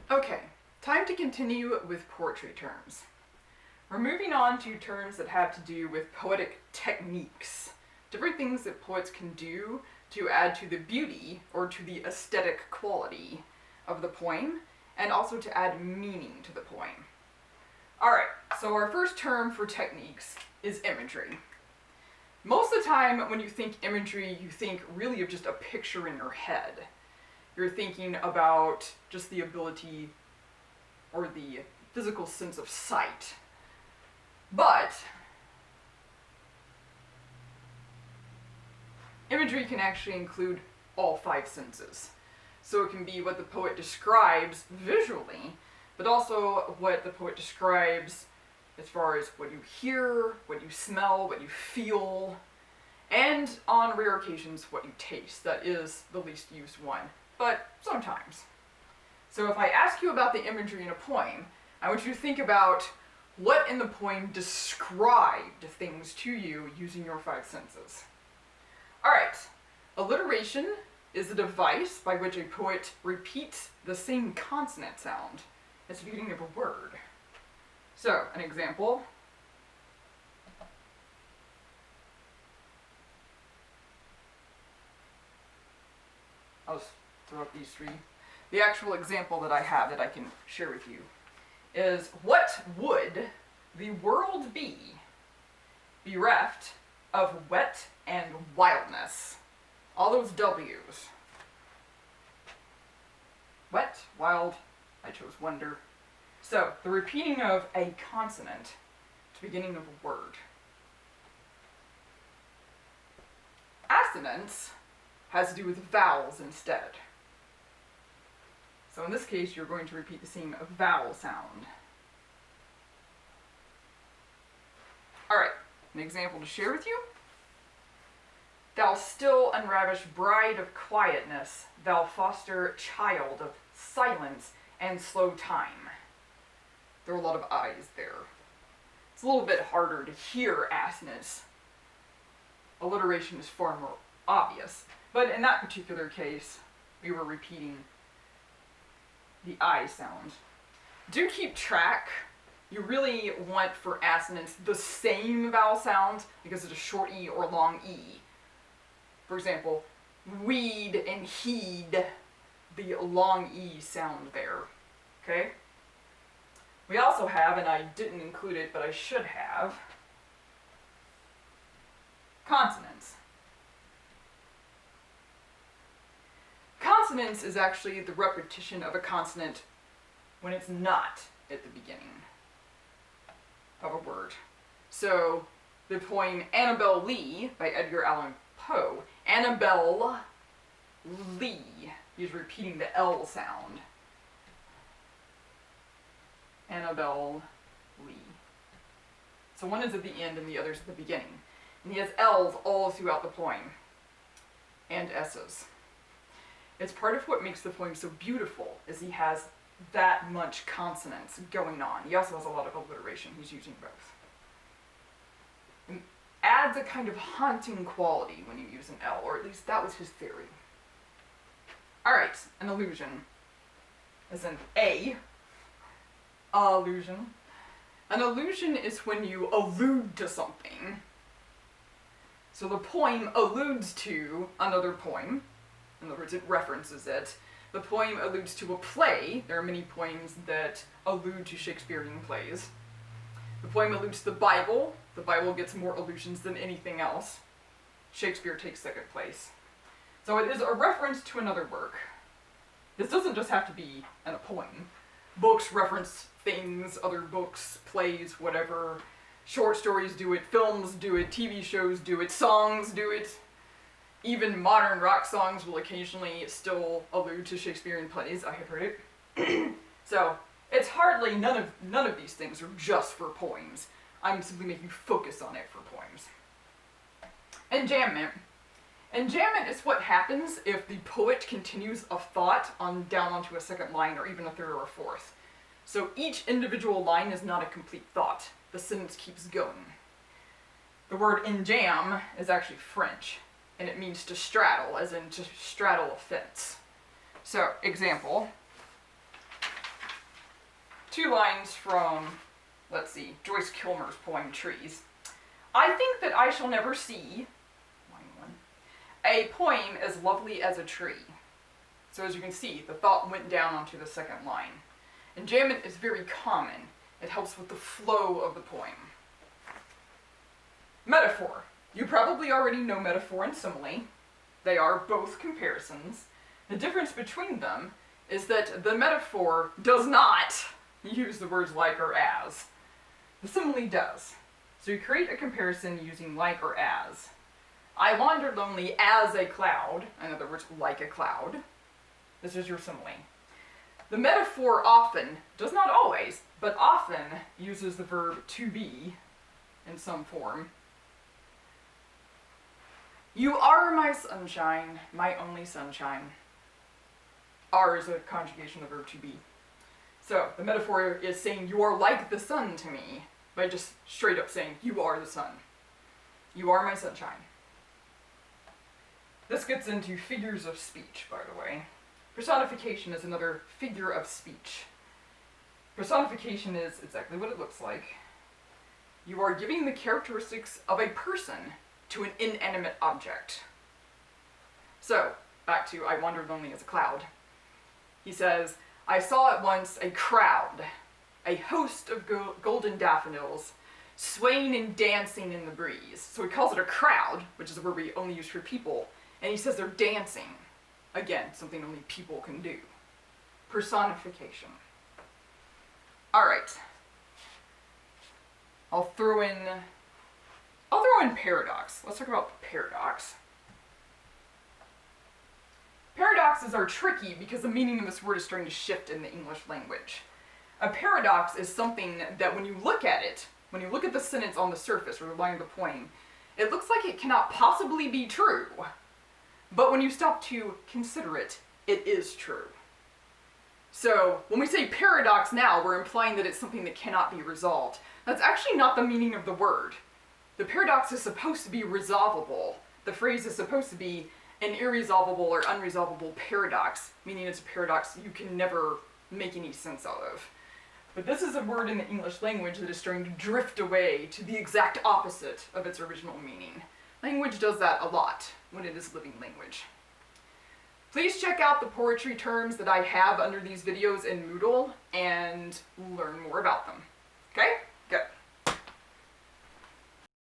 Okay, time to continue with poetry terms. We're moving on to terms that have to do with poetic techniques, different things that poets can do to add to the beauty or to the aesthetic quality of the poem, and also to add meaning to the poem. Alright, so our first term for techniques is imagery. Most of the time when you think imagery, you think really of just a picture in your head. You're thinking about just the ability or the physical sense of sight. But imagery can actually include all five senses. So it can be what the poet describes visually, but also what the poet describes as far as what you hear, what you smell, what you feel, and on rare occasions what you taste. That is the least used one, but sometimes. So if I ask you about the imagery in a poem, I want you to think about what in the poem described things to you using your five senses. Alright, alliteration is a device by which a poet repeats the same consonant sound at the beginning of a word. So, an example. I'll just throw up these three. The actual example that I have that I can share with you is, what would the world be bereft of wet and wildness? All those W's. Wet, wild, I chose wonder. So, the repeating of a consonant at the beginning of a word. Assonance has to do with vowels instead. So in this case, you're going to repeat the same vowel sound. Alright, an example to share with you. Thou still unravished bride of quietness, thou foster child of silence and slow time. There are a lot of I's there. It's a little bit harder to hear assonance. Alliteration is far more obvious, but in that particular case, we were repeating the I sound. Do keep track. You really want for assonance the same vowel sound because it's a short E or long E. For example, weed and heed, the long E sound there. Okay? We also have, and I didn't include it, but I should have, consonants. Consonance is actually the repetition of a consonant when it's not at the beginning of a word. So, the poem Annabel Lee by Edgar Allan Poe, Annabel Lee, he's repeating the L sound. Annabel Lee. So one is at the end and the other's at the beginning. And he has L's all throughout the poem. And S's. It's part of what makes the poem so beautiful, is he has that much consonants going on. He also has a lot of alliteration. He's using both. And adds a kind of haunting quality when you use an L, or at least that was his theory. Alright, an allusion. As in A. Allusion. An allusion is when you allude to something. So the poem alludes to another poem. In other words, it references it. The poem alludes to a play. There are many poems that allude to Shakespearean plays. The poem alludes to the Bible. The Bible gets more allusions than anything else. Shakespeare takes second place. So it is a reference to another work. This doesn't just have to be in a poem. Books reference things, other books, plays, whatever. Short stories do it, films do it, TV shows do it, songs do it. Even modern rock songs will occasionally still allude to Shakespearean plays. I have heard it. So, it's hardly, none of these things are just for poems. I'm simply making you focus on it for poems. Enjambment. Enjambment is what happens if the poet continues a thought down onto a second line or even a third or a fourth. So each individual line is not a complete thought. The sentence keeps going. The word enjambe is actually French, and it means to straddle, as in to straddle a fence. So, example. two lines from, let's see, Joyce Kilmer's poem Trees. I think that I shall never see, line 1, a poem as lovely as a tree. So as you can see, the thought went down onto the second line. Enjambment is very common. It helps with the flow of the poem. Metaphor. You probably already know metaphor and simile. They are both comparisons. The difference between them is that the metaphor does not use the words like or as. The simile does. So you create a comparison using like or as. I wander lonely as a cloud, in other words, like a cloud. This is your simile. The metaphor often, does not always, but often uses the verb to be in some form. You are my sunshine, my only sunshine. Are is a conjugation of the verb to be. So the metaphor is saying you are like the sun to me by just straight up saying you are the sun. You are my sunshine. This gets into figures of speech, by the way. Personification is another figure of speech. Personification is exactly what it looks like. You are giving the characteristics of a person to an inanimate object. So, back to I wander lonely as a cloud. He says, I saw at once a crowd, a host of golden daffodils, swaying and dancing in the breeze. So he calls it a crowd, which is a word we only use for people, and he says they're dancing. Again, something only people can do. Personification. Alright. I'll throw in paradox. Let's talk about paradox. Paradoxes are tricky because the meaning of this word is starting to shift in the English language. A paradox is something that when you look at it, when you look at the sentence on the surface or the line of the poem, it looks like it cannot possibly be true. But when you stop to consider it, it is true. So when we say paradox now, we're implying that it's something that cannot be resolved. That's actually not the meaning of the word. The paradox is supposed to be resolvable. The phrase is supposed to be an irresolvable or unresolvable paradox, meaning it's a paradox you can never make any sense out of. But this is a word in the English language that is starting to drift away to the exact opposite of its original meaning. Language does that a lot when it is living language. Please check out the poetry terms that I have under these videos in Moodle and learn more about them. Okay?